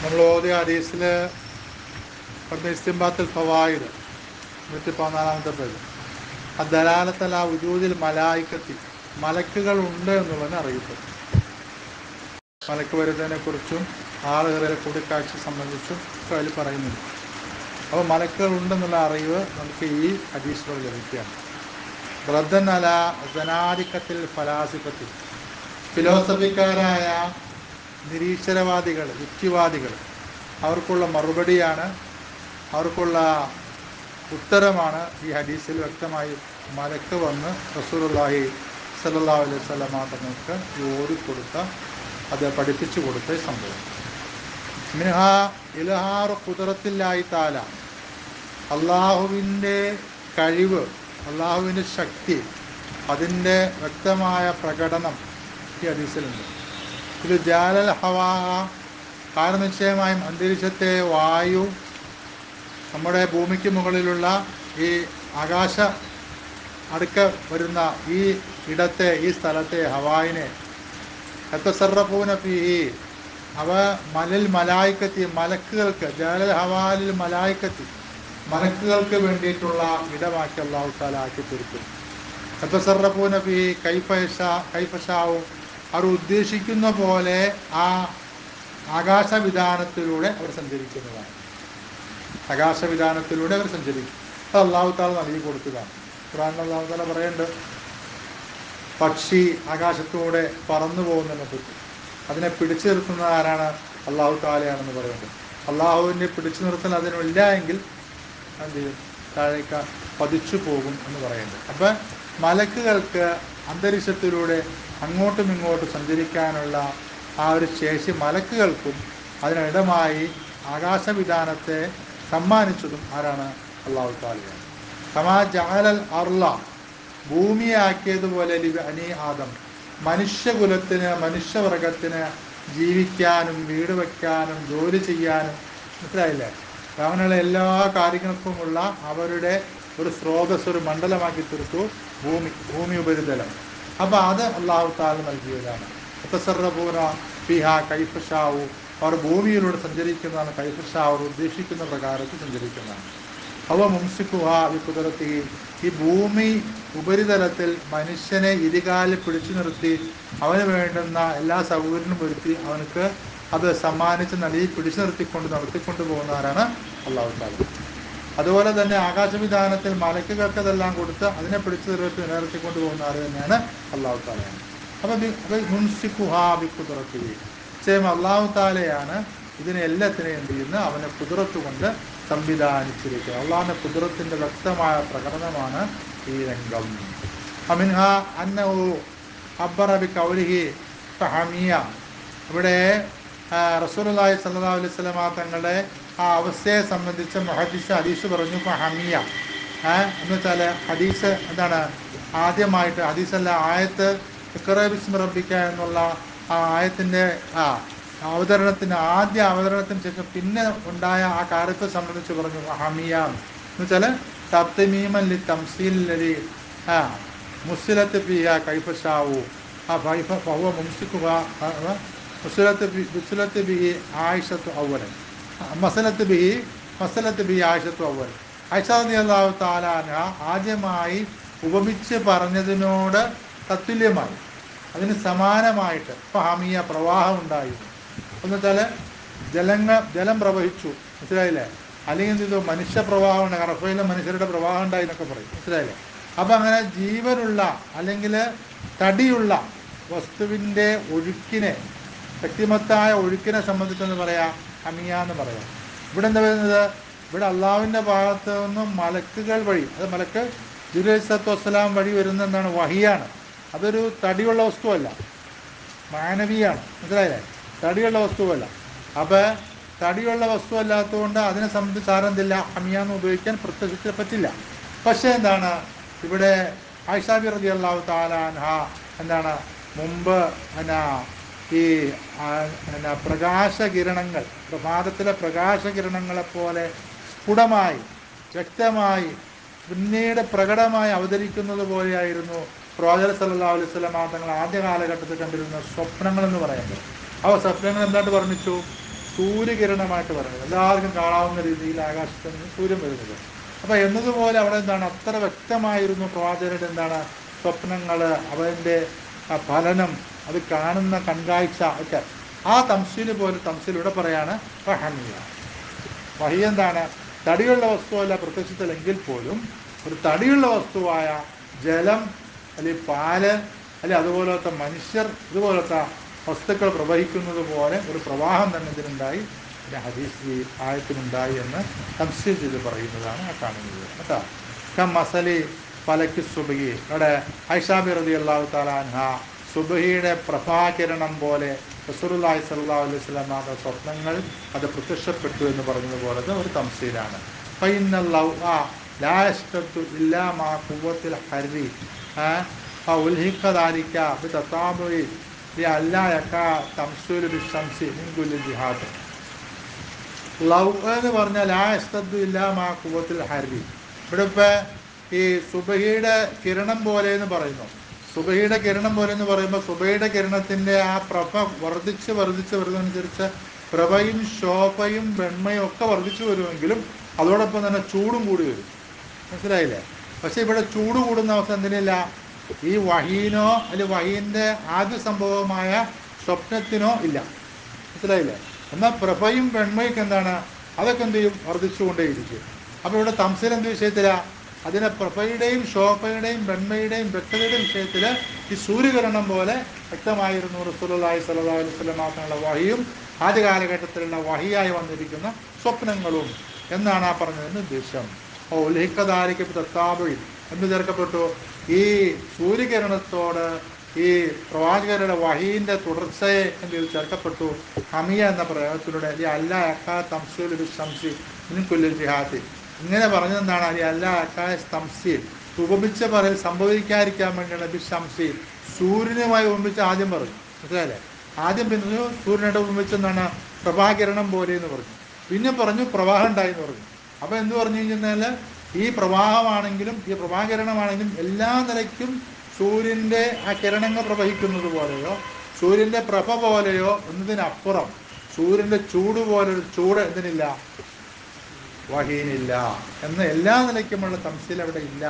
നമ്മൾ ഓതിയ ഹദീസിൽ പറഞ്ഞ ഇസ്തിംബാത്തുൽ ഫവായിദ് 114-ാമത്തെ പേജ് ദലാലത്തല ഉജൂദിൽ മലായിക്കത്തി മലക്കുകൾ ഉണ്ട് എന്നുള്ളതിന് അറിയിപ്പ്. മലക്ക് വരുന്നതിനെക്കുറിച്ചും ആളുകളെ കൂടിക്കാഴ്ച സംബന്ധിച്ചും ഒക്കെ അതിൽ പറയുന്നുണ്ട്. അപ്പോൾ മലക്കുകൾ ഉണ്ടെന്നുള്ള അറിവ് നമുക്ക് ഈ ഹദീസിലൂടെ ലഭിക്കുകയാണ്. റദ്ദൻ അല ജനാധിക്കത്തിൽ ഫലാസിഫത്തിൽ ഫിലോസഫിക്കാരായ നിരീശ്വരവാദികൾ, യുക്തിവാദികൾ അവർക്കുള്ള മറുപടിയാണ്, അവർക്കുള്ള ഉത്തരമാണ് ഈ ഹദീസിൽ വ്യക്തമായി മലക്ക് വന്ന് റസൂലുള്ളാഹി സ്വല്ലല്ലാഹു അലൈഹി വസല്ലമ തങ്ങൾക്ക് ഓതിക്കൊടുത്ത, അത് പഠിപ്പിച്ചു കൊടുത്ത സംഭവം. മിൻഹ ഇൽഹാറു ഖുദ്റത്തില്ലാഹി തആല, അള്ളാഹുവിൻ്റെ കഴിവ്, അള്ളാഹുവിൻ്റെ ശക്തി, അതിൻ്റെ വ്യക്തമായ പ്രകടനം ഈ ഹദീസിലുണ്ട്. ഇത് ജാലൽ ഹവാ, കാരണം നിശ്ചയമായും അന്തരീക്ഷത്തെ, വായു, നമ്മുടെ ഭൂമിക്ക് മുകളിലുള്ള ഈ ആകാശ അടുക്ക വരുന്ന ഈ ഇടത്തെ, ഈ സ്ഥലത്തെ, ഹവായിനെ യതസറഫൂന ഫീഹി, അവ മലൽ മലായിക്കത്തി, മലക്കുകൾക്ക്, ജാലൽ ഹവാലിൽ മലായിക്കത്തി, മലക്കുകൾക്ക് വേണ്ടിയിട്ടുള്ള ഇടമാക്കി അല്ലാഹു തആല ആക്കി തീർക്കും. യതസറഫൂന ഫീഹി കൈഫശാവും, അവർ ഉദ്ദേശിക്കുന്ന പോലെ ആ ആകാശവിധാനത്തിലൂടെ അവർ സഞ്ചരിക്കുന്നതാണ്. ആകാശവിധാനത്തിലൂടെ അവർ സഞ്ചരിക്കും. അത് അല്ലാഹു തആല നൽകി കൊടുത്തതാണ്. ഖുർആനിൽ അല്ലാഹു തആല പറയുന്നുണ്ട്, പക്ഷി ആകാശത്തൂടെ പറന്നു പോകുന്നതിനെ പറ്റി. അതിനെ പിടിച്ചു നിർത്തുന്നത് ആരാണ്? അല്ലാഹു തആലയാണെന്ന് പറയുന്നത്. അള്ളാഹുവിനെ പിടിച്ചു നിർത്തൽ അതിനില്ല എങ്കിൽ എന്ത് ചെയ്യും? താഴേക്ക് പതിച്ചു പോകും എന്ന് പറയുന്നത്. അപ്പം മലക്കുകൾക്ക് അന്തരീക്ഷത്തിലൂടെ അങ്ങോട്ടും ഇങ്ങോട്ടും സഞ്ചരിക്കാനുള്ള ആ ഒരു ശേഷി മലക്കുകൾക്കും അതിനിടമായി ആകാശവിധാനത്തെ സമ്മാനിച്ചതും ആരാണ്? അല്ലാഹു തആലയാണ്. കമാ ജഅലൽ അർള, ഭൂമിയാക്കിയതുപോലെ ലിബനി ആദം, മനുഷ്യകുലത്തിന്, മനുഷ്യവർഗത്തിന് ജീവിക്കാനും വീട് വയ്ക്കാനും ജോലി ചെയ്യാനും, മനസ്സിലായില്ലേ? അങ്ങനെയുള്ള എല്ലാ കാര്യങ്ങൾക്കുമുള്ള അവരുടെ ഒരു സ്രോതസ്, ഒരു മണ്ഡലമാക്കി തീർത്തു ഭൂമി ഉപരിതലം. അപ്പോൾ അത് അല്ലാഹു തആല നൽകിയതാണ്. യതസറഫൂന ഫീഹാ കൈഫശാഉ, അവർ ഭൂമിയിലൂടെ സഞ്ചരിക്കുന്നതാണ്. കൈഫശാഉ, ഉദ്ദേശിക്കുന്ന പ്രകാരത്തിൽ സഞ്ചരിക്കുന്നതാണ്. അവ മുംസിക്കുഹാ ബിഖുദ്റതിഹി, ഈ ഭൂമി ഉപരിതലത്തിൽ മനുഷ്യനെ ഇരുകാലിൽ പിടിച്ചു നിർത്തി അവന് വേണ്ടുന്ന എല്ലാ സൗകര്യങ്ങളും ഒരുത്തി അവനക്ക് അത് സമ്മാനിച്ച് നൽകി പിടിച്ചു നിർത്തിക്കൊണ്ട് നടത്തിക്കൊണ്ട് പോകുന്നവരാണ് അല്ലാഹു തആല. അതുപോലെ തന്നെ ആകാശവിധാനത്തിൽ മലക്കുകൾക്ക് അതെല്ലാം കൊടുത്ത് അതിനെ പിടിച്ചു നിലനിർത്തിക്കൊണ്ട് പോകുന്നവർ തന്നെയാണ് അല്ലാഹു തആലയാണ്. അപ്പം മുംസിക്കുഹാ ബിഖുദ്റതിഹി, നിശ്ചയം അല്ലാഹു തആലയാണ് ഇതിനെ എല്ലാത്തിനെയും എന്ത് ചെയ്യുന്ന അവൻ്റെ ഖുദ്റത്ത് കൊണ്ട് സംവിധാനിച്ചിരിക്കുന്നത്. അള്ളാഹുവിൻ്റെ ഖുദ്റത്തിൻ്റെ വ്യക്തമായ പ്രകടനമാണ് ഈ രംഗം. അമിൻഹ അന്നഹു അബ്ബറ ബിഖൗലിഹി ഫഹമിയ, ഇവിടെ റസൂലുള്ളാഹി സ്വല്ലല്ലാഹു അലൈഹി വസല്ലമ തങ്ങളുടെ ആ അവസ്ഥയെ സംബന്ധിച്ച് മുഹദ്ദിസ് ഹദീസ് പറഞ്ഞു ഫഹമിയ. എന്ന് വെച്ചാൽ ഹദീസ് എന്താണ്? ആദ്യമായിട്ട് ഹദീസല്ല, ആയത്ത് ഇഖ്റ ബിസ്മി റബ്ബിക എന്നുള്ള ആ ആയത്തിൻ്റെ അവതരണത്തിന്, ആദ്യ അവതരണത്തിന് ശേഷം പിന്നെ ഉണ്ടായ ആ കാര്യത്തെ സംബന്ധിച്ച് പറഞ്ഞു ഹമിയ എന്ന് വെച്ചാൽ തബ്തമീമൻ ലി തംസീലി മുസ്ലത്ത് ഫിഹ കൈഫശാഉ ഫഹുവ മുംസിക്കുഹ മുസ്ലത്ത് ബിഹി ആയിഷത്തു അവ്വലൻ മസലത്ത് ബിഹി ആയിഷത്തു അവ്വലൻ. ആയിഷ റളിയല്ലാഹു തആല അൻഹ ആദ്യമായി ഉപമിച്ച് പറഞ്ഞതിനോട് തത്തുല്യമായി, അതിന് സമാനമായിട്ട് ഫഹമിയ, പ്രവാഹം ഉണ്ടായിരുന്നു. എന്ന് വെച്ചാൽ ജലം പ്രവഹിച്ചു, മനസ്സിലായില്ലേ? അല്ലെങ്കിൽ എന്ത് ചെയ്തു? മനുഷ്യപ്രവാഹം ഉണ്ട്, റഫയിലെ മനുഷ്യരുടെ പ്രവാഹം ഉണ്ടായി എന്നൊക്കെ പറയും, മനസ്സിലായില്ലേ? അപ്പം അങ്ങനെ ജീവനുള്ള അല്ലെങ്കിൽ തടിയുള്ള വസ്തുവിൻ്റെ ഒഴുക്കിനെ, വ്യക്തിമത്തായ ഒഴുക്കിനെ സംബന്ധിച്ചെന്ന് പറയാം ഹമിയ എന്ന് പറയാം. ഇവിടെ എന്താ പറയുന്നത്? ഇവിടെ അള്ളാഹുവിൻ്റെ ഭാഗത്ത് നിന്നും മലക്കുകൾ വഴി, അത് മലക്ക് ജിബ്രീൽ അലൈഹിസ്സലാത്തു വസ്സലാം വഴി വരുന്ന എന്താണ്? വഹിയാണ്. അതൊരു തടിയുള്ള വസ്തുവല്ല, മാനവിയാണ്, മനസ്സിലായില്ലേ? തടിയുള്ള വസ്തുവല്ല. അപ്പോൾ തടിയുള്ള വസ്തു അല്ലാത്തതുകൊണ്ട് അതിനെ സംബന്ധിച്ച് ആരെന്തില്ല, ഹമിയാന്ന് ഉപയോഗിക്കാൻ പ്രത്യക്ഷത്തിൽ പറ്റില്ല. പക്ഷേ എന്താണ് ഇവിടെ ആയിഷ റളിയല്ലാഹു തആല അൻഹ എന്താണ് മുമ്പ് ഈ പ്രകാശകിരണങ്ങൾ, പ്രഭാതത്തിലെ പ്രകാശകിരണങ്ങളെപ്പോലെ സ്ഫുടമായി വ്യക്തമായി പിന്നീട് പ്രകടമായി അവതരിക്കുന്നത് പോലെയായിരുന്നു പ്രവാചകൻ സല്ലല്ലാഹു അലൈഹി വസല്ലം തങ്ങൾ ആദ്യ കാലഘട്ടത്തിൽ കണ്ടിരുന്ന സ്വപ്നങ്ങളെന്ന് പറയുന്നത്. അവ സ്വപ്നങ്ങൾ എന്തായിട്ട് വർണ്ണിച്ചു? സൂര്യകിരണമായിട്ട് പറയുന്നത്. എല്ലാവർക്കും കാണാവുന്ന രീതിയിൽ ആകാശത്ത് നിന്ന് സൂര്യൻ വരുന്നത്. അപ്പോൾ എന്നതുപോലെ അവിടെ എന്താണ്, അത്ര വ്യക്തമായിരുന്നു പ്രവാചകരുടെ എന്താണ് സ്വപ്നങ്ങൾ, അവൻ്റെ ഫലനം, അത് കാണുന്ന കൺകാഴ്ച ഒക്കെ. ആ തംസീല് പോലെ തംസീലിവിടെ പറയാണ് വഹമിയ. വഹി എന്താണ്, തടിയുള്ള വസ്തുവല്ല പ്രത്യക്ഷത്തിലെങ്കിൽ പോലും ഒരു തടിയുള്ള വസ്തുവായ ജലം അല്ലെങ്കിൽ പാല് അല്ലെങ്കിൽ അതുപോലത്തെ മനുഷ്യർ ഇതുപോലത്തെ വസ്തുക്കൾ പ്രവഹിക്കുന്നത് പോലെ ഒരു പ്രവാഹം തന്നെ ഇതിനുണ്ടായി, പിന്നെ ഹദീസ് ആയത്തിനുണ്ടായി എന്ന് തംസീൽ ചെയ്ത് പറയുന്നതാണ് ആ കാണുന്നത് കേട്ടോ. മസലി ഫലക്ക് സുബഹി, അവിടെ ഐഷാബി റളിയല്ലാഹു തആല അൻഹ സുബഹിയുടെ പ്രഭാകിരണം പോലെ റസൂലുള്ളാഹി സ്വല്ലല്ലാഹു അലൈഹി വസല്ലമയുടെ സ്വപ്നങ്ങൾ അത് പ്രത്യക്ഷപ്പെട്ടു എന്ന് പറഞ്ഞതുപോലത്തെ ഒരു തംസീലാണ്. ഫഇന്നൽ ലൗഅ ലാ യസ്തത്തു ഇല്ലാ മാ ഖുവ്വത്തിൽ ഹർരി ഉൽഹിഖ ദാലിക ബിതതാബുഇ ലിഅല്ലാ യകാ തംസീലു ബിശംസി മിൻ കുല്ലി ജിഹാദ്. ലൗഅ എന്ന് പറഞ്ഞാൽ ലാ യസ്തത്തു ഇല്ലാ മാ ഖുവ്വത്തിൽ ഹർരി. ഇവിടെ ഇപ്പോൾ ഈ സുബഹിയുടെ കിരണം പോലെ എന്ന് പറയുന്നു. സുബഹിയുടെ കിരണം പോലെ എന്ന് പറയുമ്പോൾ സുബഹിയുടെ കിരണത്തിൻ്റെ ആ പ്രഭ വർദ്ധിച്ച് വരുന്നതനുസരിച്ച് പ്രഭയും ശോഭയും വെണ്മയും ഒക്കെ വർദ്ധിച്ചു വരുമെങ്കിലും അതോടൊപ്പം തന്നെ ചൂടും കൂടി വരും. മനസ്സിലായില്ലേ? പക്ഷേ ഇവിടെ ചൂട് കൂടുന്ന അവസ്ഥ എന്തിനില്ല, ഈ വഹീനോ അല്ലെങ്കിൽ വഹീൻ്റെ ആദ്യ സംഭവമായ സ്വപ്നത്തിനോ ഇല്ല. മനസ്സിലായില്ലേ? എന്നാൽ പ്രഭയും വെണ്മയൊക്കെ എന്താണ്, അതൊക്കെ എന്ത് ചെയ്യും, വർദ്ധിച്ചുകൊണ്ടേയിരിക്കും. അപ്പോൾ ഇവിടെ തംസീൽ എന്ത് വിഷയത്തിലാണ്, അതിനെ പ്രഭയുടെയും ശോഭയുടെയും വെണ്മയുടെയും വ്യക്തതയുടെയും വിഷയത്തിൽ ഈ സൂര്യകിരണം പോലെ വ്യക്തമായിരുന്നു റസൂലുള്ളാഹി സ്വല്ലല്ലാഹു അലൈഹി വസല്ലം തങ്ങളുടെ വഹിയും ആദ്യ കാലഘട്ടത്തിലുള്ള വഹിയായി വന്നിരിക്കുന്ന സ്വപ്നങ്ങളും എന്നാണ് ആ പറഞ്ഞതിൻ്റെ ഉദ്ദേശം. ഉൽഹിഖദാലിക ബിതത്താബുഇ എന്ന് ചേർക്കപ്പെട്ടു. ഈ സൂര്യകിരണത്തോട് ഈ പ്രവാചകരുടെ വഹീൻ്റെ തുടർച്ചയെ എന്തിൽ ചേർക്കപ്പെട്ടു, ഹമിയ എന്ന പ്രയോഗത്തിലൂടെ അല്ലെ അല്ല അക്കാ തംസീലു ബിശംസി മിൻ കുല്ലി ജിഹാദി. ഇങ്ങനെ പറഞ്ഞതെന്താണ്, അല്ലെ അല്ല അക്കായ തംസീൽ ഉപമിച്ച പറയൽ സംഭവിക്കാതിരിക്കാൻ വേണ്ടിയാണ് ബിശംസി സൂര്യനുമായി ഉപമിച്ച് ആദ്യം പറഞ്ഞു. മനസ്സിലായില്ലേ? ആദ്യം പറഞ്ഞു സൂര്യനായിട്ട് ഉപമിച്ചെന്നാണ് പ്രഭാകിരണം പോലെ എന്ന് പറഞ്ഞു. പിന്നെ പറഞ്ഞു പ്രവാഹം ഉണ്ടായി എന്ന് പറഞ്ഞു. അപ്പോൾ എന്ത് പറഞ്ഞു കഴിഞ്ഞാൽ ഈ പ്രവാഹമാണെങ്കിലും ഈ പ്രഭാകിരണമാണെങ്കിലും എല്ലാ നിലയ്ക്കും സൂര്യൻ്റെ ആ കിരണങ്ങൾ പ്രവഹിക്കുന്നത് പോലെയോ സൂര്യൻ്റെ പ്രഭ പോലെയോ എന്നതിനപ്പുറം സൂര്യൻ്റെ ചൂട് പോലൊരു ചൂട് എന്തിനില്ല, വഹീനില്ല എന്ന് എല്ലാ നിലയ്ക്കുമുള്ള തംസീൽ അവിടെ ഇല്ല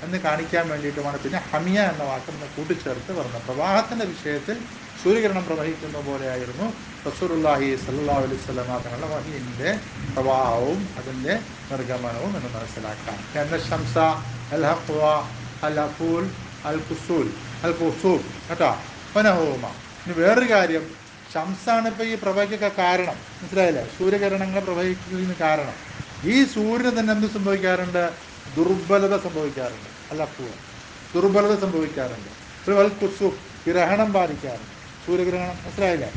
എന്ന് കാണിക്കാൻ വേണ്ടിയിട്ടുമാണ് പിന്നെ ഹമിയ എന്ന വാക്കെന്ന് കൂട്ടിച്ചേർത്ത് പറഞ്ഞത്. പ്രവാഹത്തിൻ്റെ വിഷയത്തിൽ സൂര്യകിരണം പ്രവഹിക്കുന്ന പോലെയായിരുന്നു റസൂലുള്ളാഹി സ്വല്ലല്ലാഹു അലൈഹി വസല്ലം തങ്ങളുടെ വഹീൻ്റെ പ്രവാഹവും അതിൻ്റെ നിർഗമനവും എന്ന് മനസ്സിലാക്കാം. എന്ന ശംസ അൽ ഹഖ്വ അൽ അഫൂൽ അൽ കുസൂൽ അൽ കുസൂബ് കേട്ടോ പനഹോമ. ഇനി വേറൊരു കാര്യം, ശംസാണ് ഇപ്പോൾ ഈ പ്രഭയ്ക്കൊക്കെ കാരണം. മനസ്സിലായില്ലേ? സൂര്യകിരണങ്ങൾ പ്രവഹിക്കുന്നതിന് കാരണം. ഈ സൂര്യന് തന്നെ എന്ത് സംഭവിക്കാറുണ്ട്, ദുർബലത സംഭവിക്കാറുണ്ട്. അല്ല ദുർബലത സംഭവിക്കാറുണ്ട്. വൽ കുസൂബ് ഗ്രഹണം ബാധിക്കാറുണ്ട്, സൂര്യഗ്രഹണം. മനസ്സിലായില്ലേ?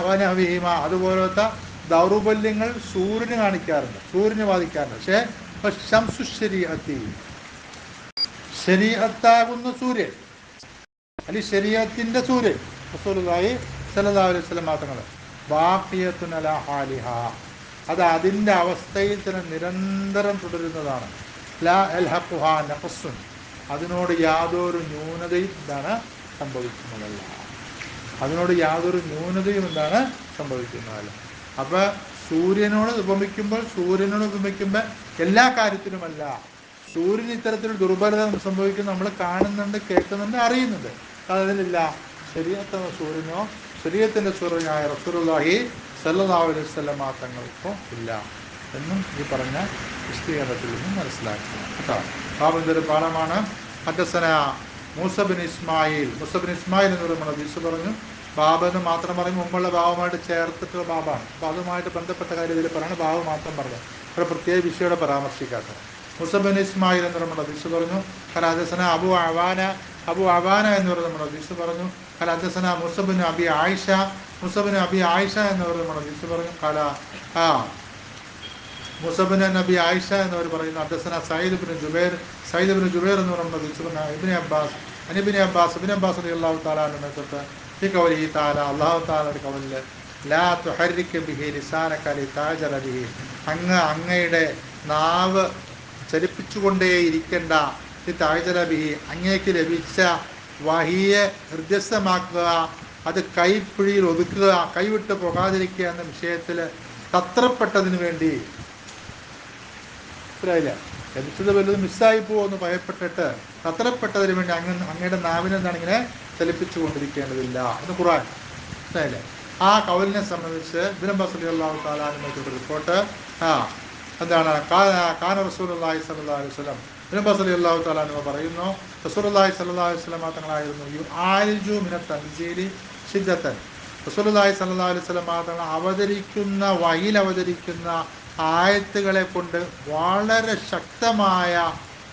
വനഹീമ അതുപോലത്തെ ദൗർബല്യങ്ങൾ സൂര്യന് കാണിക്കാറുണ്ട്, സൂര്യന് ബാധിക്കാറുണ്ട്. പക്ഷേ ശംസു ശരീഅത്തി, ശരീഅത്താകുന്ന സൂര്യൻ അല്ലെങ്കിൽ ശരീഅത്തിൻ്റെ സൂര്യൻ റസൂലുള്ളാഹി സ്വല്ലല്ലാഹു അലൈഹി വസല്ലം തങ്ങൾ ബാഖിയത്തുൻ അലാ ഹാലിഹാ, അത് അതിൻ്റെ അവസ്ഥയിൽ തന്നെ നിരന്തരം തുടരുന്നതാണ്. ലാ യൽഹഖുഹാ നഖ്സുൻ, അതിനോട് യാതൊരു ന്യൂനതയും എന്താണ് സംഭവിക്കുന്നതല്ല. അതിനോട് യാതൊരു ന്യൂനതയും എന്താണ് സംഭവിക്കുന്നതല്ല. അപ്പോൾ സൂര്യനോട് ഉപമിക്കുമ്പോൾ എല്ലാ കാര്യത്തിലുമല്ല. സൂര്യന് ഇത്തരത്തിൽ ദുർബലത സംഭവിക്കുന്ന നമ്മൾ കാണുന്നുണ്ട്, കേൾക്കുന്നുണ്ട്, അറിയുന്നുണ്ട്. അതിലില്ല ശരീഅത്തുന്ന സൂര്യനോ ശരീഅത്തിൻ്റെ സൂര്യനായ റസൂലുള്ളാഹി സ്വല്ലല്ലാഹു അലൈഹി വസല്ലം തങ്ങൾക്കോ ഇല്ല എന്നും ഈ പറഞ്ഞ വിശദീകരണത്തിൽ നിന്നും മനസ്സിലാക്കണം കേട്ടോ. ബാബിൻ്റെ പാഠമാണ്. ഹദ്ദസന മൂസ ബിൻ ഇസ്മായിൽ എന്ന് പറയുമ്പോൾ ഹദീസ് പറഞ്ഞു. ബാബ് എന്ന് മാത്രം പറയും, മുമ്പുള്ള ബാബുമായിട്ട് ചേർത്തിട്ടുള്ള ബാബാണ്. അപ്പോൾ അതുമായിട്ട് ബന്ധപ്പെട്ട കാര്യം ഇതിൽ പറയണം. ബാബ് മാത്രം പറഞ്ഞു, ഒരു പ്രത്യേക വിഷയോടെ പരാമർശിക്കാത്ത മൂസ ബിൻ ഇസ്മായിൽ എന്ന് പറയുമ്പോൾ ഹദീസ് പറഞ്ഞു. ഹദ്ദസന അബു അവാന എന്ന് പറയുമ്പോൾ ഹദീസ് പറഞ്ഞു. ഹദ്ദസന മൂസ ബിൻ അബി ആയിഷ എന്ന് പറയുമ്പോൾ ഹദീസ് പറഞ്ഞു. മുസബിൻ നബി ആയിഷ എന്നവർ പറയുന്നു. ഹദ്ദസന സയ്യിദ് ഇബ്നു ജുബൈർ എന്ന് പറയുന്നത് ഇബ്നു അബ്ബാസ് റളിയല്ലാഹു തആല അൻഹു തൊട്ട് ഈ ഖൗലിഹി തആല, അല്ലാഹു തആലയുടെ ഖൗലിൽ ലാ തുഹർരിക ബിഹി ലിസാനക ലിതഅജല ബിഹി, അങ്ങയുടെ നാവ് ചലിപ്പിച്ചുകൊണ്ടേയിരിക്കേണ്ട, ലിതഅജല ബിഹി അങ്ങേക്ക് ലഭിച്ച വഹിയെ ഹൃദ്യസ്ഥമാക്കുക അത് കൈപ്പിഴിയിൽ ഒതുക്കുക, കൈവിട്ട് പോകാതിരിക്കുക എന്ന വിഷയത്തിൽ തത്രപ്പെട്ടതിന് വേണ്ടി, മനസ്സിലായില്ല, ജനിച്ചത് വലുത് മിസ്സായി പോകുമെന്ന് ഭയപ്പെട്ടിട്ട് തത്രപ്പെട്ടതിന് വേണ്ടി അങ്ങയുടെ നാവിനെ എന്താണ് ഇങ്ങനെ ചലിപ്പിച്ചു കൊണ്ടിരിക്കേണ്ടതില്ല എന്ന് ഖുർആൻ. മനസ്സിലായില്ലേ? ആ കൗലിനെ സംബന്ധിച്ച് ഇബ്നു അബ്ബാസ് റളിയല്ലാഹു തആല അൻഹു റിപ്പോർട്ട് എന്താണ്, കാന റസൂലുള്ളാഹി സ്വല്ലല്ലാഹു അലൈഹി വസല്ലം, ഇബ്നു അബ്ബാസ് റളിയല്ലാഹു തആല അൻഹു പറയുന്നു, റസൂലുള്ളാഹി സ്വല്ലല്ലാഹു അലൈഹി വസല്ലം തങ്ങളായിരുന്നു യുആലിജു മിന തൻസീലി ശിദ്ദത്തൻ, റസൂലുള്ളാഹി സ്വല്ലല്ലാഹു അലൈഹി വസല്ലം തങ്ങൾ അവതരിക്കുന്ന വഹിയിൽ അവതരിക്കുന്ന ആയത്തുകളെ കൊണ്ട് വളരെ ശക്തമായ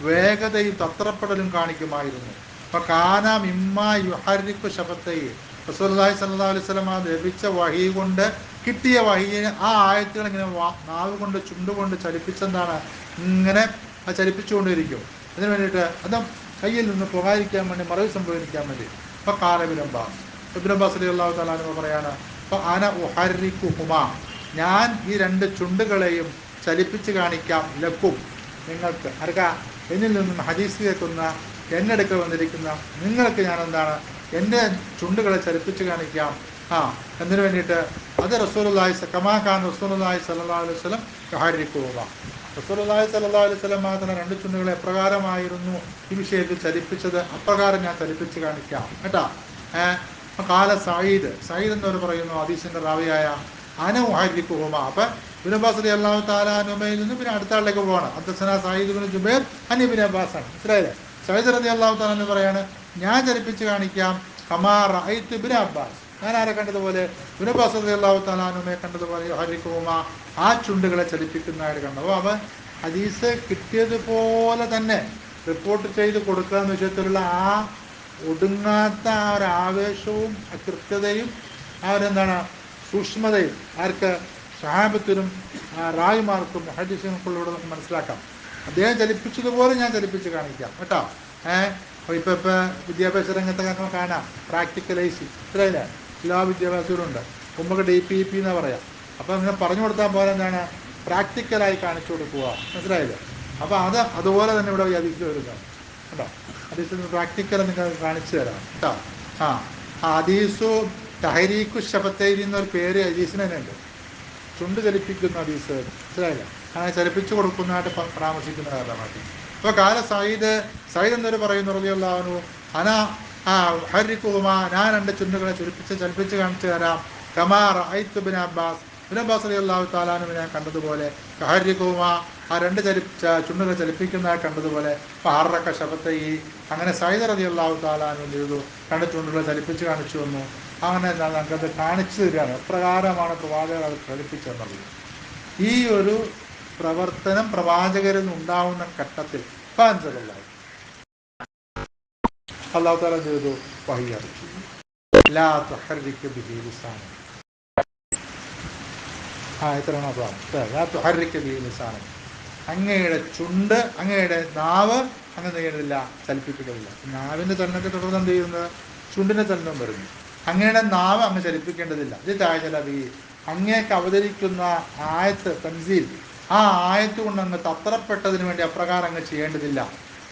വേഗതയും തത്രപ്പെടലും കാണിക്കുമായിരുന്നു. അപ്പോൾ കാന മിമ്മ യുഹരിക്കു ശബത്തൈ, റസൂലുള്ളാഹി സ്വല്ലല്ലാഹു അലൈഹി വസല്ലം ലഭിച്ച വഹി കൊണ്ട് കിട്ടിയ വഹിയെ ആ ആയത്തുകൾ ഇങ്ങനെ നാവ് കൊണ്ട് ചുണ്ടുകൊണ്ട് ചലിപ്പിച്ചെന്താണ്, ഇങ്ങനെ അത് ചലിപ്പിച്ചുകൊണ്ടിരിക്കും. അതിന് വേണ്ടിയിട്ട് അത് കയ്യിൽ നിന്ന് പോകാതിരിക്കാൻ വേണ്ടി, മറവ് സംഭവിക്കാൻ വേണ്ടി. അപ്പോൾ ഇബ്നു അബ്ബാസ് റളിയല്ലാഹു തആല അൻഹു പറയാണ്, അപ്പോൾ അന ഉഹരിക്കുഹുമാ, ഞാൻ ഈ രണ്ട് ചുണ്ടുകളെയും ചലിപ്പിച്ച് കാണിക്കാം, ലക്കും നിങ്ങൾക്ക്, ആർക്കാ, എന്നിൽ നിന്നും ഹദീസ് കേൾക്കുന്ന എന്നെടുക്ക വന്നിരിക്കുന്ന നിങ്ങൾക്ക് ഞാൻ എന്താണ് എൻ്റെ ചുണ്ടുകളെ ചലിപ്പിച്ച് കാണിക്കാം. എന്നതിന് വേണ്ടിയിട്ട് അത് റസൂലുള്ളാഹി കമാ റസൂലുള്ളാഹി സ്വല്ലല്ലാഹു അലൈഹി വസല്ലം യുഹരിക്കുഹുമാ, റസൂലുള്ളാഹി സ്വല്ലല്ലാഹു അലൈഹി വസല്ലം മാത്രം രണ്ട് ചുണ്ടുകളെ എപ്രകാരമായിരുന്നു ഈ വിഷയത്തിൽ ചലിപ്പിച്ചത്, അപ്രകാരം ഞാൻ ചലിപ്പിച്ച് കാണിക്കാം കേട്ടാ. കാല സഈദ് എന്നവർ പറയുന്നു, ഹദീസിന്റെ റാവിയായ അന ഉഹരിക്കുഹുമാ. അപ്പം ഇബ്നു അബ്ബാസ് റളിയല്ലാഹു തആല അൻഹുമയിൽ നിന്ന് പിന്നെ അടുത്ത ആളിലേക്ക് പോവാണ്. ഹദ്ദസനാ സഈദ് ഇബ്നു ജുബൈർ അൻ ഇബ്നു അബ്ബാസ് ആണ്. മനസ്സിലായില്ലേ? സഈദ് റളിയല്ലാഹു തആല എന്ന് പറയാണ്, ഞാൻ ചലിപ്പിച്ച് കാണിക്കാം, കമാ റഅയ്തു ഇബ്നു അബ്ബാസ്, ഞാൻ ആരെ കണ്ടതുപോലെ, ഇബ്നു അബ്ബാസ് റളിയല്ലാഹു തആല അൻഹുമയെ കണ്ടതുപോലെ യുഹരിക്കുഹുമാ, ആ ചുണ്ടുകളെ ചലിപ്പിക്കുന്നതായിട്ട് കണ്ടു. അവൻ ഹദീസ് കിട്ടിയതുപോലെ തന്നെ റിപ്പോർട്ട് ചെയ്ത് കൊടുക്കുക എന്ന വിഷയത്തിലുള്ള ആ ഒടുങ്ങാത്ത ആ ഒരു ആവേശവും കൃത്യതയും ആ ഒരു എന്താണ് സൂക്ഷ്മതയും ആർക്ക്, സഹാബത്തിനും റായിമാർക്കും ഹദീസിനുള്ളിലൂടെ നമുക്ക് മനസ്സിലാക്കാം. അദ്ദേഹം ചലിപ്പിച്ചതുപോലെ ഞാൻ ചലിപ്പിച്ച് കാണിക്കാം കേട്ടോ. ഇപ്പോൾ വിദ്യാഭ്യാസ രംഗത്തൊക്കെ കാണാം പ്രാക്ടിക്കലൈസ്, ഇത്രയില്ല, എല്ലാ വിദ്യാഭ്യാസത്തിലുണ്ട്. മുമ്പൊക്കെ DPP എന്ന് പറയാം. അപ്പോൾ ഇങ്ങനെ പറഞ്ഞു കൊടുത്താൽ പോലെ എന്താണ് പ്രാക്ടിക്കലായി കാണിച്ചു കൊടുക്കുക, മനസ്സിലായില്ലേ? അപ്പോൾ അതുപോലെ തന്നെ ഇവിടെ ഹദീസിൽ വരുന്നത് കേട്ടോ. ഹദീസിൽ പ്രാക്ടിക്കൽ നിങ്ങൾക്ക് കാണിച്ചു തരാം കേട്ടോ. ഹദീസു തഹരീഖു ശബത്തൈരി എന്നൊരു പേര് ഹദീസിന് തന്നെ ഉണ്ട്, ചുണ്ട് ചലിപ്പിക്കുന്ന ഹദീസ്, മനസ്സിലായില്ല? അങ്ങനെ ചലിപ്പിച്ചു കൊടുക്കുന്നതായിട്ട് പരാമർശിക്കുന്ന കാരണമായിട്ട്. അപ്പോൾ കാല സഈദ് എന്നൊരു പറയുന്നു റളിയല്ലാഹു അൻഹു, അന ഉഹരിക്കുഹുമാ, ഞാൻ രണ്ട് ചുണ്ടുകളെ ചലിപ്പിച്ച് കാണിച്ചു തരാം, കമാ റഅയ്തു ഇബ്നു അബ്ബാസ്, ഇബ്നു അബ്ബാസ് റളിയല്ലാഹു തആല അൻഹുവിനെ കണ്ടതുപോലെ, യുഹരിക്കുഹുമാ, ആ രണ്ട് ചുണ്ടുകൾ ചലിപ്പിക്കുന്നതായി കണ്ടതുപോലെ, ഫഹറക ശബത്തൈ, അങ്ങനെ സഈദ് റളിയല്ലാഹു തആല അൻഹു ചെയ്തു, രണ്ട് ചുണ്ടുകളെ ചലിപ്പിച്ച് കാണിച്ചു വന്നു. അങ്ങനെ എന്താണ് നമുക്കത് കാണിച്ചു തരികയാണ്, എപ്രകാരമാണ് പ്രവാചകർ അത് ചലിപ്പിച്ചെന്നുള്ളത്. ഈ ഒരു പ്രവർത്തനം പ്രവാചകരിൽ നിന്നുണ്ടാവുന്ന ഘട്ടത്തിൽ അല്ലാഹു തആല ചെയ്തു, വഹി അറിയിച്ചു, ലാ തുഹർരിക് ബിഹി ലിസാനക, ഇത്രയാണ് പ്രാർത്ഥന, ലാ തുഹർരിക് ബിഹി ലിസാനക, അങ്ങയുടെ ചുണ്ട്, അങ്ങയുടെ നാവ് അങ്ങനെ ചെയ്യുന്നില്ല, ചലിപ്പിക്കുകയില്ല. നാവിൻ്റെ ചലനത്തെ തുടർന്ന് എന്ത് ചെയ്യുന്നത്, ചുണ്ടിൻ്റെ ചലനം വരുന്നു. അങ്ങയുടെ നാവ് അങ്ങ് ചലിപ്പിക്കേണ്ടതില്ല. ഇത് താഴ്ചലവി, അങ്ങേക്ക് അവതരിക്കുന്ന ആയത്ത് തൻസീൽ, ആ ആയത്ത് കൊണ്ട് അങ്ങ് തത്രപ്പെട്ടതിന് വേണ്ടി അപ്രകാരം അങ്ങ് ചെയ്യേണ്ടതില്ല.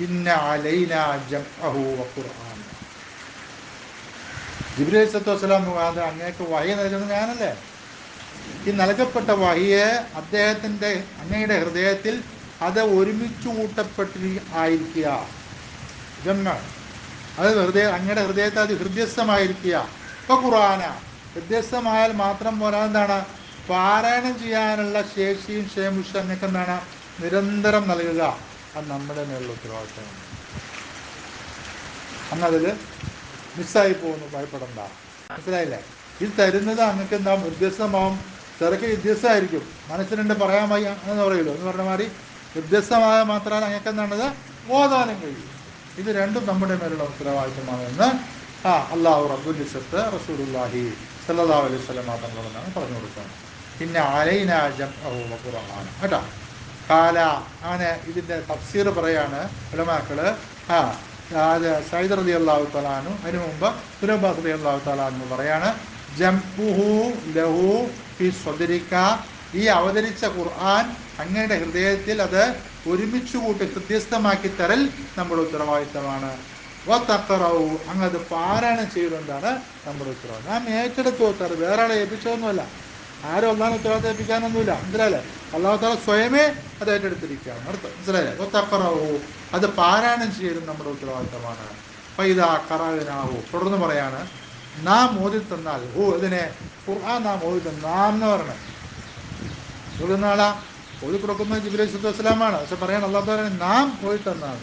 ഇന്ന അലൈനാ ജംഅഹു വഖുർആൻ, ജിബ്രീൽ അലൈഹിസ്സലാത്തു വസ്സലാം മുഖാന്തരം അങ്ങേക്ക് വഹി നൽകുന്നത് ഞാനല്ലേ. ഈ നൽകപ്പെട്ട വഹിയെ അങ്ങയുടെ ഹൃദയത്തിൽ അത് ഒരുമിച്ച് കൂട്ടപ്പെട്ടിരിക്കുക, അത് അങ്ങയുടെ ഹൃദയത്തിൽ അത് ഹൃദ്യസ്ഥമായിരിക്കുക. ഇപ്പോൾ ഖുർആന ഹൃദ്യസ്ഥമായാൽ മാത്രം പോരാ, എന്താണ് പാരായണം ചെയ്യാനുള്ള ശേഷിയും ക്ഷേമുഷ എന്നൊക്കെ എന്താണ് നിരന്തരം നൽകുക. അത് നമ്മുടെ മേലുള്ള ഉത്തരവാദിത്തമാണ്. അന്നതിൽ മിസ്സായി പോകുന്നു, ഭയപ്പെടണ്ട, മനസ്സിലായില്ലേ? ഇത് തരുന്നത് അങ്ങക്ക് എന്താ വ്യത്യസ്തമാവും, തിരക്ക് വ്യത്യസ്തമായിരിക്കും, മനസ്സിനുണ്ട് പറയാൻ വയ്യ എന്ന് പറയുമല്ലോ എന്ന് പറഞ്ഞ മാതിരി വ്യത്യസ്തമായ മാത്രമല്ല അങ്ങക്ക് എന്താണത് ഓതാനും കഴിയും. ഇത് രണ്ടും നമ്മുടെ മേലുള്ള ഉത്തരവാദിത്തമാണെന്ന് അല്ലാഹു റബ്ബുൽ ഇസ്സത്ത് റസൂലുള്ളാഹി സ്വല്ലല്ലാഹു അലൈഹി വസല്ലം തങ്ങളോടാണ് പറഞ്ഞു കൊടുക്കുന്നത്. പിന്നെ അലൈനാ ജംഅഹു വഖുർആൻ കേട്ടോ. കാല അങ്ങനെ ഇതിൻ്റെ തഫ്സീർ പറയാണ് ഉലമാക്കള്. അത് സഈദ് റളിയല്ലാഹു തആല അൻഹു, അതിനു മുമ്പ് ഇബ്നു അബ്ബാസ് റളിയല്ലാഹു തആല അൻഹു പറയാണ്, ജംഉഹു ലഹു ഫി സ്വദ്രിക, ഈ അവതരിച്ച ഖുർആൻ അങ്ങയുടെ ഹൃദയത്തിൽ അത് ഒരുമിച്ച് കൂട്ടി ഹൃദ്യസ്ഥമാക്കി തരൽ നമ്മുടെ ഉത്തരവാദിത്തമാണ്. വത്തക്കറവു അങ്ങത് പാരായണം ചെയ്യുന്നതാണ് നമ്മുടെ ഉത്തരവാദിത്വം. നാം ഏറ്റെടുത്ത് ഓത്താറ്, വേറെ ആളെ ഏൽപ്പിച്ചൊന്നുമല്ല. ആരും അള്ളാഹ് ഉത്തരവാദിത്തം ഏൽപ്പിക്കാനൊന്നുമില്ല. മനസ്സിലായില്ലേ? അള്ളാഹു താല സ്വയമേ അത് ഏറ്റെടുത്തിരിക്കുകയാണ്. അടുത്ത് മനസ്സിലായില്ലേ? വത്തക്കറവു അത് പാരായണം ചെയ്യലും നമ്മുടെ ഉത്തരവാദിത്തമാണ്. ഫൈദാ ഖറഅനാഹു തുടർന്ന് പറയാണ്, നാം ഓതി തന്നാൽ ഇതിനെ ഖുർആൻ നാം ഓതി നാം എന്ന് പറയണേ ഓതുന്ന ആളാ, ഓതി കൊടുക്കുന്നത് ജിബ്രീൽ അലൈഹി വസ്സലാമാണ്. പക്ഷെ പറയണം അള്ളാഹു താല നാം ഓതി തന്നാൽ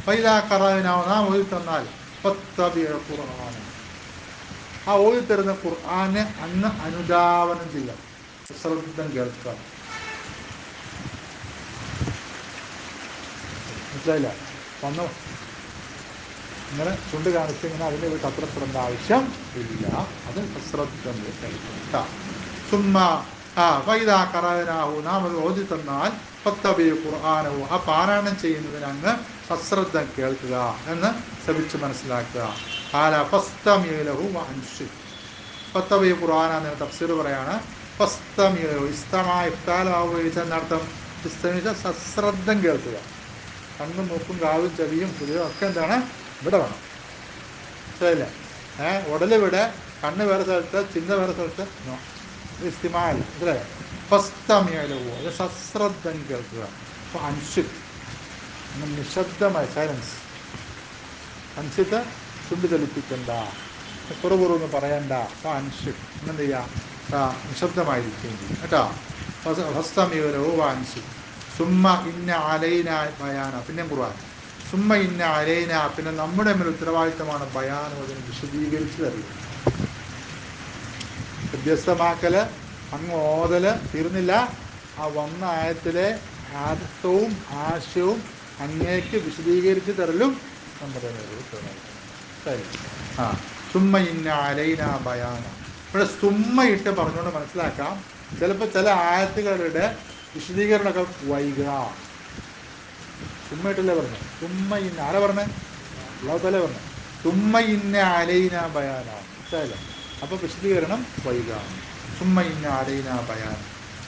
ഫൈദാ ഖറഅനാഹു നാം ഓതി തന്നാൽ ഫത്തബിഉ ഖുർആന ആ ഓതി തരുന്ന ഖുർആനെ അങ്ങ് അനുധാവനം ചെയ്യാം, ശ്രദ്ധം കേൾക്കാം. മനസ്സിലായില്ല? വന്നു ഇങ്ങനെ ചുണ്ട് കാണിച്ച് ഇങ്ങനെ അതിൻ്റെ ഒരു തത്രപ്പെടേണ്ട ആവശ്യം ഇല്ല. അത് ശ്രദ്ധം കേൾക്കാം. സുമ്മ ഫൈദാ ഖറഅനാഹു നാം അത് ഓതി തന്നാൽ ഫത്തബിഉ ഖുർആനഹു ആ പാരായണം ചെയ്യുന്നതിന് അങ്ങ് സശ്രദ്ധം കേൾക്കുക എന്ന് ശ്രമിച്ച് മനസ്സിലാക്കുക. ഖാല ഫസ്തമിഉ ലഹു വഅൻസിത് ഫത്തബിഉ ഖുർആന എന്ന തഫ്സീർ പറയാണ്. ഫസ്തമിഉ ലഹു ഇസ്തമഅ ഇഫ്താലാവുക എന്നർത്ഥം. ഇസ്തമിഅ സശ്രദ്ധം കേൾക്കുക. കണ്ണും മൂക്കും കാതും ചെവിയും ഹൃദയവും ഒക്കെ എന്താണ് ഇവിടെ വേണം. ശരിയല്ലേ? ഉടലിവിടെ, കണ്ണ് വേറെ സ്ഥലത്ത്, ചിന്ത വേറെ സ്ഥലത്ത്. ഇസ്തിമാൽ അല്ലേ? ഫസ്തമിഉ ലഹു അത് സശ്രദ്ധം കേൾക്കുക. അൻസിത് നിശബ്ദമായ സൈലൻസ്. അൻസിത്ത് ചുണ്ട് ചലിപ്പിക്കണ്ട, കുറവൊന്ന് പറയണ്ട. അൻസിത് എന്ത് ചെയ്യുക? നിശബ്ദമായിരിക്കുകയും ചെയ്യും കേട്ടോ. ഫസ്തമിഉ ലഹു വഅൻസിത് സുമ്മ ഇന്ന അലൈന ബയാന പിന്നെ ഖുർആൻ സുമ്മ ഇന്ന അലൈന പിന്നെ നമ്മുടെ മേൽ ഉത്തരവാദിത്തമാണ് ബയാനം അതിന് വിശദീകരിച്ച് തരിക. വ്യത്യസ്തമാക്കല് അങ്ങ് ഓതല് തീർന്നില്ല. ആ വന്ന ആയത്തിലെ അർത്ഥവും ആശയവും അങ്ങേക്ക് വിശദീകരിച്ച് തരലും നമ്മുടെ മേൽ ഉത്തരവാദിത്തം. സുമ്മ ഇന്ന അലൈന ബയാന ഇവിടെ സുമ്മ ഇട്ട് പറഞ്ഞുകൊണ്ട് മനസ്സിലാക്കാം. ചിലപ്പോൾ ചില ആയത്തുകളുടെ വിശദീകരണമൊക്കെ വൈകുക. സുമ്മയിട്ടല്ലേ പറഞ്ഞു? സുമ്മ ഇന്ന ആരാ പറഞ്ഞേ? അല്ലാഹു തആല പറഞ്ഞു. സുമ്മ ഇന്ന അലൈന ബയാന മനസ്സിലായില്ലേ? അപ്പോൾ വിശദീകരണം വൈകുക. സുമ്മ ഇന്ന അലൈന ബയാന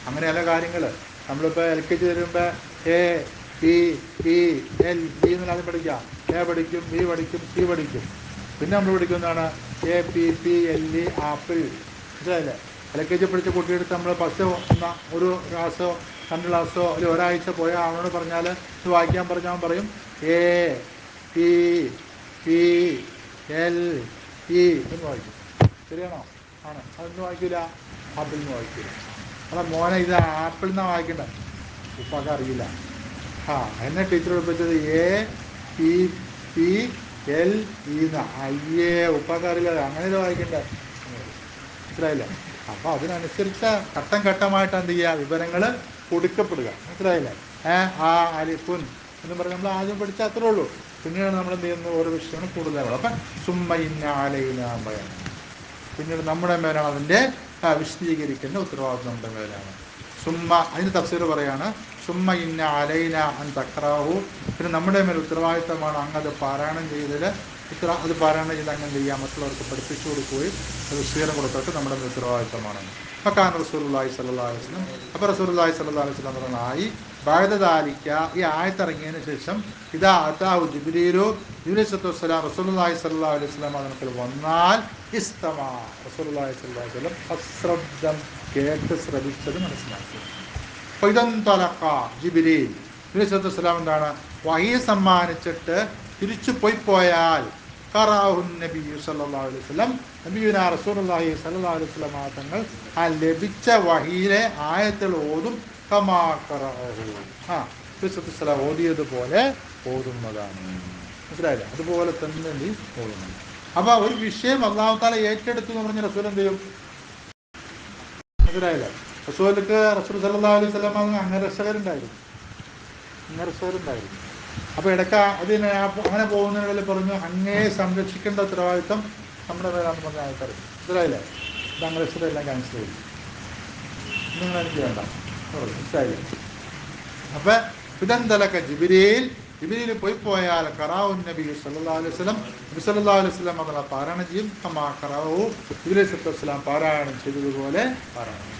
അങ്ങനെ പല കാര്യങ്ങൾ നമ്മളിപ്പോൾ LKG തരുമ്പോൾ A P P L B എന്നുള്ളത് പഠിക്കാം. എ പഠിക്കും, ബി പഠിക്കും, സി പഠിക്കും. പിന്നെ നമ്മൾ പഠിക്കുന്നതാണ് APPL ആപ്പിൾ. മനസ്സിലായില്ലേ? LKG പഠിച്ച കുട്ടിയെടുത്ത് നമ്മൾ ഫസ്റ്റ് ഒരു ക്ലാസ്സോ 2 ക്ലാസ്സോ അല്ലെങ്കിൽ ഒരാഴ്ച പോയാൽ അവനോട് പറഞ്ഞാൽ ഇത് വായിക്കാൻ പറഞ്ഞാൽ അവൻ പറയും APPL എന്ന് വായിക്കും. ശരിയാണോ? ആണ്. അതൊന്നും വായിക്കില്ല. ആപ്പിൾ എന്ന് വായിക്കില്ല. അല്ല മോനെ ഇത് ആപ്പിൾ എന്നാണ് വായിക്കേണ്ടത്. ഉപ്പാക്ക് അറിയില്ല. എന്നെ ടീച്ചർ പഠിപ്പിച്ചത് APPL അയ്യേ ഉപ്പാക്ക് അറിയില്ല. അങ്ങനെ വായിക്കണ്ടേ? മനസ്സിലായില്ലേ? അപ്പോൾ അതിനനുസരിച്ച് ഘട്ടം ഘട്ടമായിട്ട് എന്ത് ചെയ്യുക? വിവരങ്ങൾ കൊടുക്കപ്പെടുക. മനസ്സിലായില്ലേ? അലിഫുൻ എന്ന് പറഞ്ഞ് നമ്മൾ ആദ്യം പഠിച്ചാൽ അത്രേ ഉള്ളൂ. പിന്നീട് നമ്മൾ എന്ത് ചെയ്യുന്നു? ഓരോ വിഷയങ്ങളും കൂടുതലാണ്. അപ്പം സുമ്മ ഇന്ന അലൈന ബയാന പിന്നീട് നമ്മുടെ മേലാണ് അതിൻ്റെ വിശദീകരിക്കുന്ന ഉത്തരവാദിത്വം നമ്മുടെ മേലാണ്. സുമ്മ അതിന് തഫ്സീർ പറയാണ്. സുമ്മ ഇന്ന അലൈന അൻ തഖ്റഅഹു പിന്നെ നമ്മുടെ മേൽ ഉത്തരവാദിത്തമാണ് അങ്ങത് പാരായണം ചെയ്തതിൽ അത് പാരായണം ചെയ്ത് അങ്ങനെ ചെയ്യാം. മറ്റുള്ളവർക്ക് പഠിപ്പിച്ചു കൊടുക്കുകയും അത് വിശദീകരണം കൊടുത്തിട്ട് നമ്മുടെ മേൽ ഉത്തരവാദിത്തമാണ്. ഫകാന റസൂലുള്ളാഹി സ്വല്ലല്ലാഹു അലൈഹി വസല്ലം അപ്പോൾ റസൂലുള്ളാഹി സ്വല്ലല്ലാഹു അലൈഹി വസല്ലം പറഞ്ഞായി ബഅദദാലിക ഈ ആയത്തിറങ്ങിയതിന് ശേഷം ഇദാ അതാഹു ജിബ്രീലു ജിബ്രീൽ വസ്സലാം റസൂലുള്ളാഹി സ്വല്ലല്ലാഹു അലൈഹി വസല്ലം അതിനൊക്കെ വന്നാൽ ഇസ്തമാ റസൂലുള്ളാഹി സ്വല്ലല്ലാഹു അലൈഹി വസല്ലം അശ്രദ്ധം കേട്ട് ശ്രവിച്ചത് മനസ്സിലാക്കി. ജിബ്രീൽ ജിബ്രീൽ എന്താണ് വഹി സമ്മാനിച്ചിട്ട് തിരിച്ചു പോയാൽ നബിയു സല്ലല്ലാഹു അലൈഹി വസല്ലം നബിയുനാ റസൂലുള്ളാഹി സ്വല്ലല്ലാഹു അലൈഹി വസല്ലം തങ്ങൾ ആ ലഭിച്ച വഹിയിലെ ആയത്തുകൾ ഓതും. കമാ ഖറഅഹു ഓതിയതുപോലെ ഓതുന്നതാണ്. മനസ്സിലായില്ലേ? അതുപോലെ തന്നെ നീ ഓതുന്നു. അപ്പോൾ ഒരു വിഷയം അല്ലാഹു തആല ഏറ്റെടുത്തു എന്ന് പറഞ്ഞ റസൂൽ എന്ത് ചെയ്യും? മനസ്സിലായില്ലേ? റസൂലുക്ക് റസൂൽ സല്ലല്ലാഹു അലൈഹി വസല്ലം അംഗരക്ഷകരുണ്ടായിരുന്നു. അപ്പോൾ ഇടയ്ക്ക് അതിന് അങ്ങനെ പോകുന്നതിൽ പറഞ്ഞു അങ്ങേ സംരക്ഷിക്കേണ്ട ഉത്തരവാദിത്വം നമ്മുടെ മേലാണെന്ന് പറഞ്ഞ ആൾക്കാർ. മനസ്സിലായില്ലേ? ഇത് അംഗരക്ഷകരെല്ലാം ക്യാൻസൽ ചെയ്തു. നിങ്ങൾ എനിക്ക് വേണ്ട. മനസ്സിലായില്ലേ? അപ്പം ഇതെന്തലൊക്കെ ജിബ്രീൽ പോയാൽ ഖറാഉൻ നബി സല്ലല്ലാഹു അലൈഹി വസല്ലം നബി സല്ലല്ലാഹു അലൈഹി വസല്ലം അതിനെ പാരായണം ചെയ്യും. കമാ ഖറഅഹു ജിബ്രീൽ സല്ലല്ലാഹു അലൈഹി വസല്ലം പാരായണം ചെയ്തതുപോലെ പാരായണം.